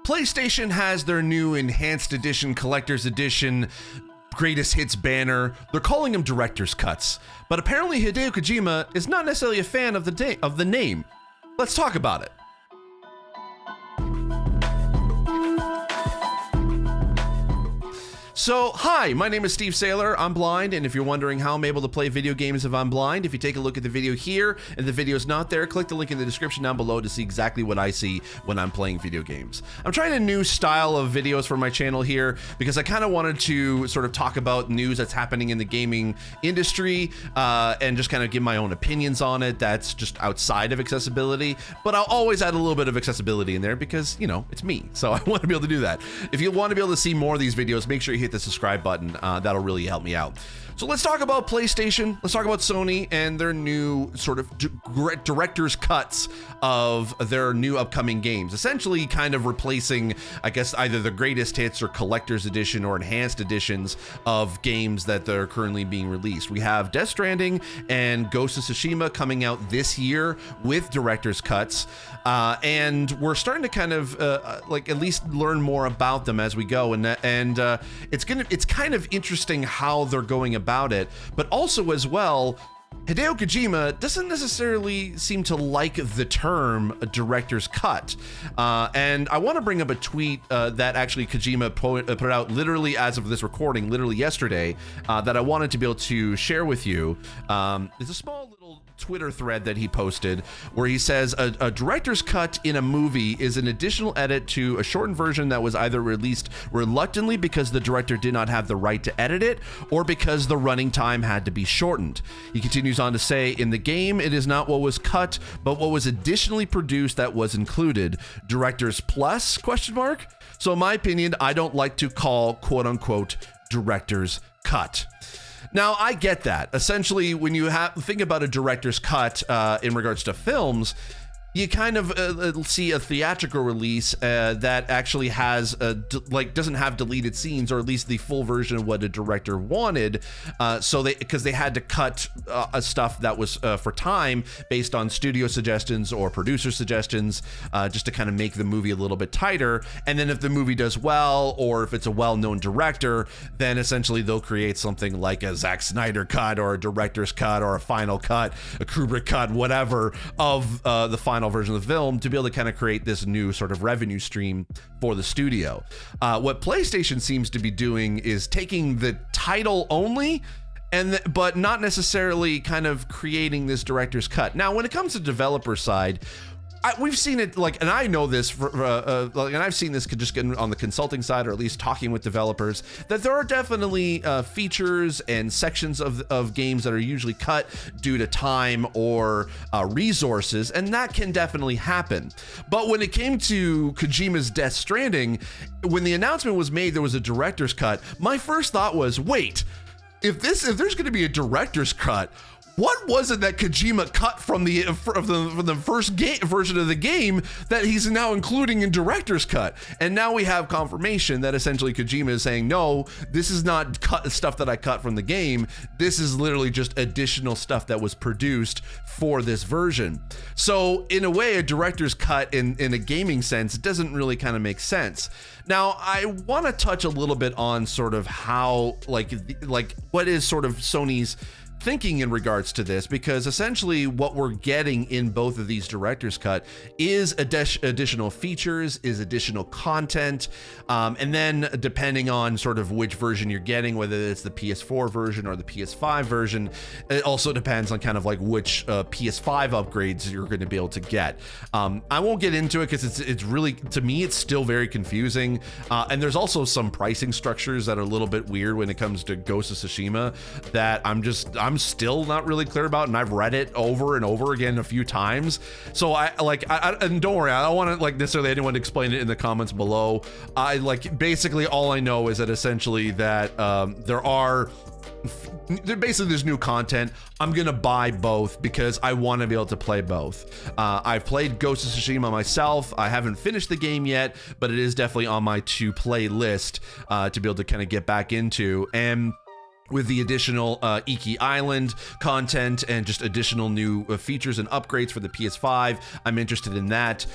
PlayStation has their new Enhanced Edition, Collector's Edition, Greatest Hits banner. They're calling them Director's Cuts. But apparently Hideo Kojima is not necessarily a fan of the name. Let's talk about it. So, hi, my name is Steve Saylor. I'm blind, and if you're wondering how I'm able to play video games if I'm blind, if you take a look at the video here and the video's not there, click the link in the description down below to see exactly what I see when I'm playing video games. I'm trying a new style of videos for my channel here because I kind of wanted to sort of talk about news that's happening in the gaming industry and just kind of give my own opinions on it that's just outside of accessibility, but I'll always add a little bit of accessibility in there because, you know, it's me, so I want to be able to do that. If you want to be able to see more of these videos, make sure you hit the subscribe button. That'll really help me out. So let's talk about PlayStation. Let's talk about Sony and their new sort of director's cuts of their new upcoming games. Essentially kind of replacing, I guess, either the greatest hits or collector's edition or enhanced editions of games that they're currently being released. We have Death Stranding and Ghost of Tsushima coming out this year with director's cuts. And we're starting to kind of like at least learn more about them as we go. And it's kind of interesting how they're going about it, but also as well, Hideo Kojima doesn't necessarily seem to like the term director's cut. And I want to bring up a tweet that actually Kojima put out literally as of this recording, literally yesterday, that I wanted to be able to share with you. It's a small little Twitter thread that he posted where he says a director's cut in a movie is an additional edit to a shortened version that was either released reluctantly because the director did not have the right to edit it or because the running time had to be shortened. He continues on to say, in the game, it is not what was cut, but what was additionally produced that was included. Director's plus, question mark? So in my opinion, I don't like to call quote unquote director's cut. Now, I get that. Essentially, when you think about a director's cut in regards to films, you kind of see a theatrical release that actually has doesn't have deleted scenes, or at least the full version of what a director wanted. Because they had to cut stuff that was for time based on studio suggestions or producer suggestions, just to kind of make the movie a little bit tighter. And then if the movie does well, or if it's a well-known director, then essentially they'll create something like a Zack Snyder cut or a director's cut or a final cut, a Kubrick cut, whatever, of the final version of the film to be able to kind of create this new sort of revenue stream for the studio. What PlayStation seems to be doing is taking the title only but not necessarily kind of creating this director's cut. Now, when it comes to developer side, we've seen it, like, and I know this, and I've seen this just getting on the consulting side, or at least talking with developers, that there are definitely features and sections of games that are usually cut due to time or resources, and that can definitely happen. But when it came to Kojima's Death Stranding, when the announcement was made there was a director's cut, my first thought was, wait, if there's going to be a director's cut, what was it that Kojima cut from the first version of the game that he's now including in director's cut? And now we have confirmation that essentially Kojima is saying, no, this is not stuff that I cut from the game. This is literally just additional stuff that was produced for this version. So in a way, a director's cut in a gaming sense doesn't really kind of make sense. Now, I want to touch a little bit on sort of how, like what is sort of Sony's thinking in regards to this, because essentially what we're getting in both of these director's cut is additional features, is additional content, and then depending on sort of which version you're getting, whether it's the PS4 version or the PS5 version, it also depends on kind of like which PS5 upgrades you're going to be able to get. I won't get into it because it's really, to me, it's still very confusing, and there's also some pricing structures that are a little bit weird when it comes to Ghost of Tsushima that I'm still not really clear about, and I've read it over and over again a few times. So and don't worry, I don't want to like necessarily anyone to explain it in the comments below. Basically all I know is that essentially that there's new content. I'm gonna buy both because I want to be able to play both. I've played Ghost of Tsushima myself. I haven't finished the game yet, but it is definitely on my to play list to be able to kind of get back into. And with the additional Iki Island content and just additional new features and upgrades for the PS5. I'm interested in that.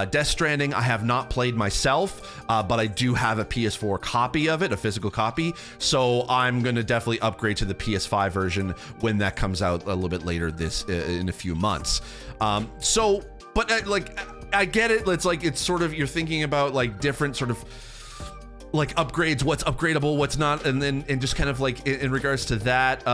Death Stranding, I have not played myself, but I do have a PS4 copy of it, a physical copy. So I'm going to definitely upgrade to the PS5 version when that comes out a little bit later this in a few months. But like, I get it. It's sort of, you're thinking about like different sort of like upgrades, what's upgradable, what's not, and just kind of like in regards to that,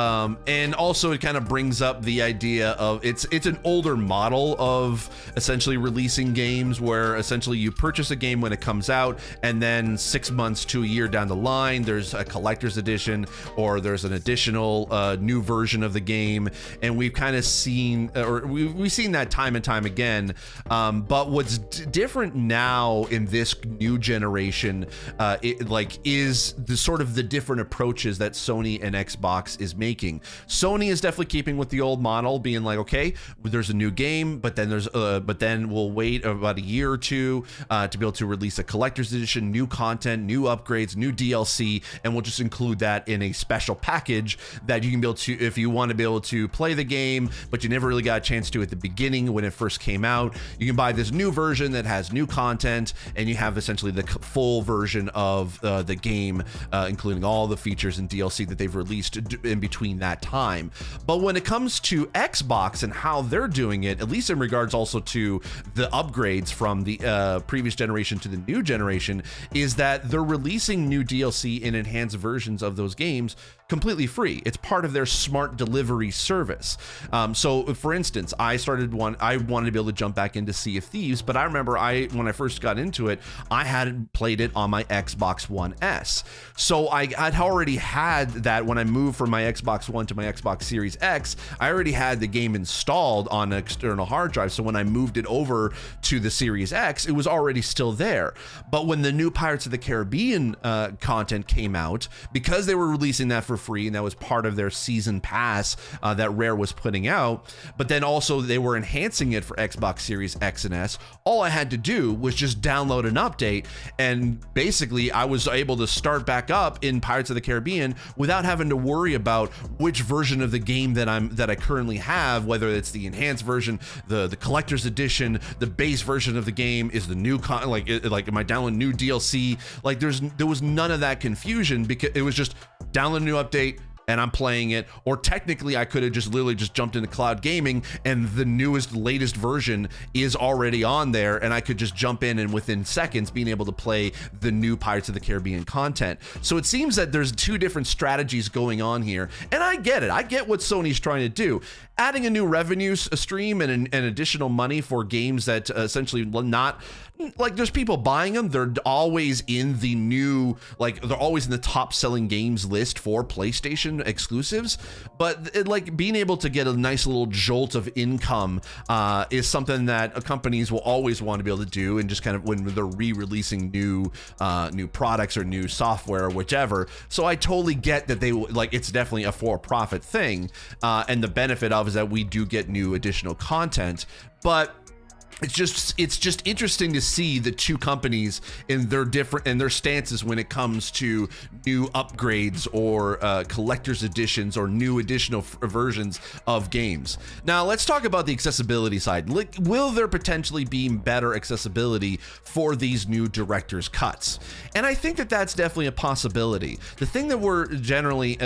and also it kind of brings up the idea of it's an older model of essentially releasing games where essentially you purchase a game when it comes out, and then 6 months to a year down the line there's a collector's edition or there's an additional new version of the game, and we've kind of seen, or we've seen that time and time again, but what's different now in this new generation is the sort of the different approaches that Sony and Xbox is making. Sony is definitely keeping with the old model, being like, okay, there's a new game, but then we'll wait about a year or two to be able to release a collector's edition, new content, new upgrades, new DLC, and we'll just include that in a special package that you can be able to, if you want to be able to play the game, but you never really got a chance to at the beginning when it first came out, you can buy this new version that has new content, and you have essentially the full version of the game, including all the features and DLC that they've released in between that time. But when it comes to Xbox and how they're doing it, at least in regards also to the upgrades from the previous generation to the new generation, is that they're releasing new DLC and enhanced versions of those games completely free. It's part of their smart delivery service. So for instance, I wanted to be able to jump back into Sea of Thieves, but I remember when I first got into it, I hadn't played it on my Xbox One S. So I'd already had that when I moved from my Xbox One to my Xbox Series X. I already had the game installed on an external hard drive. So when I moved it over to the Series X, it was already still there. But when the new Pirates of the Caribbean content came out, because they were releasing that for free, and that was part of their season pass that Rare was putting out, but then also they were enhancing it for Xbox Series X and S. All I had to do was just download an update, and basically I was able to start back up in Pirates of the Caribbean without having to worry about which version of the game that I currently have, whether it's the enhanced version, the collector's edition, the base version of the game, is the new am I downloading new DLC? Like there was none of that confusion, because it was just download a new update and I'm playing it. Or technically I could have just literally just jumped into cloud gaming and the latest version is already on there, and I could just jump in and within seconds being able to play the new Pirates of the Caribbean content. So it seems that there's two different strategies going on here, and I get it. I get what Sony's trying to do. Adding a new revenue stream and additional money for games that essentially not, like, there's people buying them. They're always in the new, like, they're always in the top selling games list for PlayStation exclusives. But like being able to get a nice little jolt of income is something that companies will always want to be able to do, and just kind of when they're re-releasing new products or new software or whichever. So I totally get that it's definitely a for-profit thing, and the benefit of is that we do get new additional content, but it's just interesting to see the two companies in their stances when it comes to new upgrades or collector's editions or new additional versions of games. Now let's talk about the accessibility side. Will there potentially be better accessibility for these new director's cuts? And I think that that's definitely a possibility. The thing that we're generally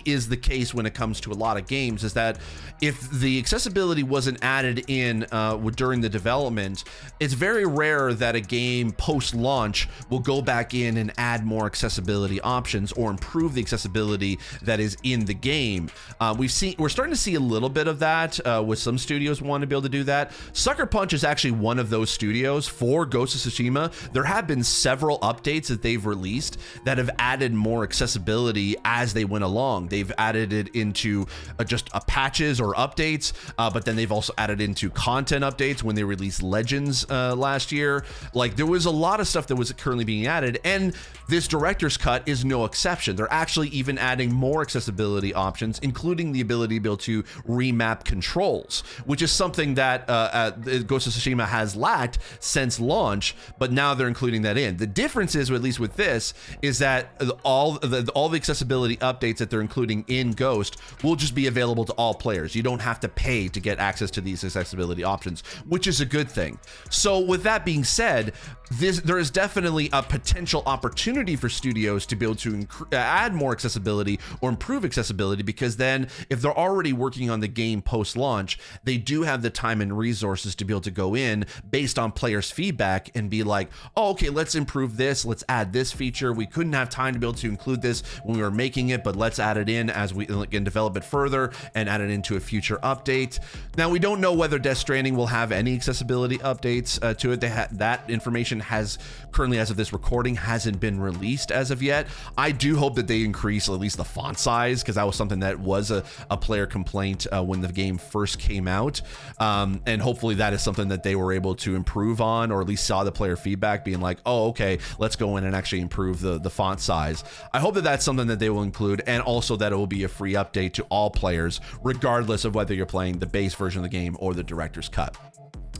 is the case when it comes to a lot of games is that if the accessibility wasn't added in during the development, it's very rare that a game post-launch will go back in and add more accessibility options or improve the accessibility that is in the game. We're starting to see a little bit of that with some studios wanting to be able to do that. Sucker Punch is actually one of those studios for Ghost of Tsushima. There have been several updates that they've released that have added more accessibility as they went along. They've added it into just patches or updates, but then they've also added into content updates when they they released Legends last year. Like, there was a lot of stuff that was currently being added, and this director's cut is no exception. They're actually even adding more accessibility options, including the ability to be able to remap controls, which is something that Ghost of Tsushima has lacked since launch, but now they're including that in. The difference is, at least with this, is that all the accessibility updates that they're including in Ghost will just be available to all players. You don't have to pay to get access to these accessibility options, which is a good thing. So with that being said, there is definitely a potential opportunity for studios to be able to add more accessibility or improve accessibility, because then if they're already working on the game post-launch, they do have the time and resources to be able to go in based on players' feedback and be like, oh, okay, let's improve this, let's add this feature. We couldn't have time to be able to include this when we were making it, but let's add it in as we can develop it further and add it into a future update. Now, we don't know whether Death Stranding will have any accessibility updates to it. That information has currently, as of this recording, hasn't been released as of yet. I do hope that they increase at least the font size, because that was something that was a player complaint when the game first came out, and hopefully that is something that they were able to improve on, or at least saw the player feedback being like, oh, okay, let's go in and actually improve the font size. I hope that that's something that they will include, and also that it will be a free update to all players, regardless of whether you're playing the base version of the game or the director's cut.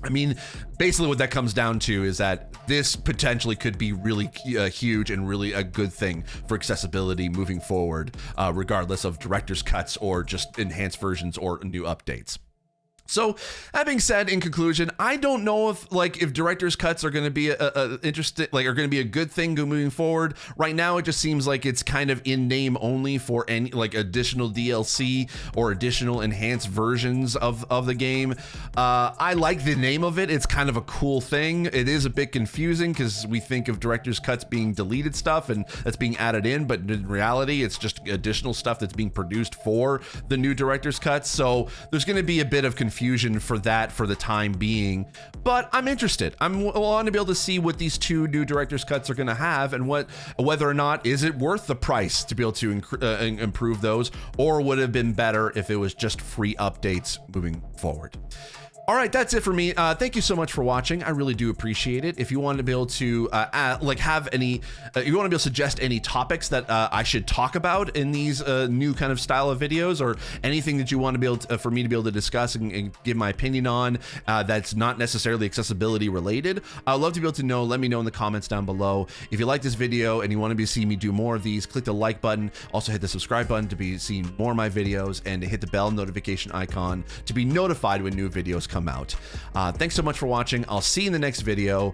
I mean, basically what that comes down to is that this potentially could be really huge and really a good thing for accessibility moving forward, regardless of director's cuts or just enhanced versions or new updates. So that being said, in conclusion, I don't know if director's cuts are going to be are going to be a good thing moving forward. Right now, it just seems like it's kind of in name only for any additional DLC or additional enhanced versions of the game. I like the name of it. It's kind of a cool thing. It is a bit confusing because we think of director's cuts being deleted stuff and that's being added in, but in reality, it's just additional stuff that's being produced for the new director's cuts. So there's going to be a bit of confusion for that for the time being, but I'm interested. I want to be able to see what these two new director's cuts are going to have, and whether or not is it worth the price to be able to improve those, or would it have been better if it was just free updates moving forward. All right, that's it for me. Thank you so much for watching. I really do appreciate it. If you want to be able to have any, you want to be able to suggest any topics that I should talk about in these new kind of style of videos, or anything that you want to be able to, for me to be able to discuss and give my opinion on, that's not necessarily accessibility related, I'd love to be able to know. Let me know in the comments down below. If you like this video and you want to see me do more of these, click the like button. Also hit the subscribe button to be seeing more of my videos, and hit the bell notification icon to be notified when new videos come out. Thanks so much for watching. I'll see you in the next video.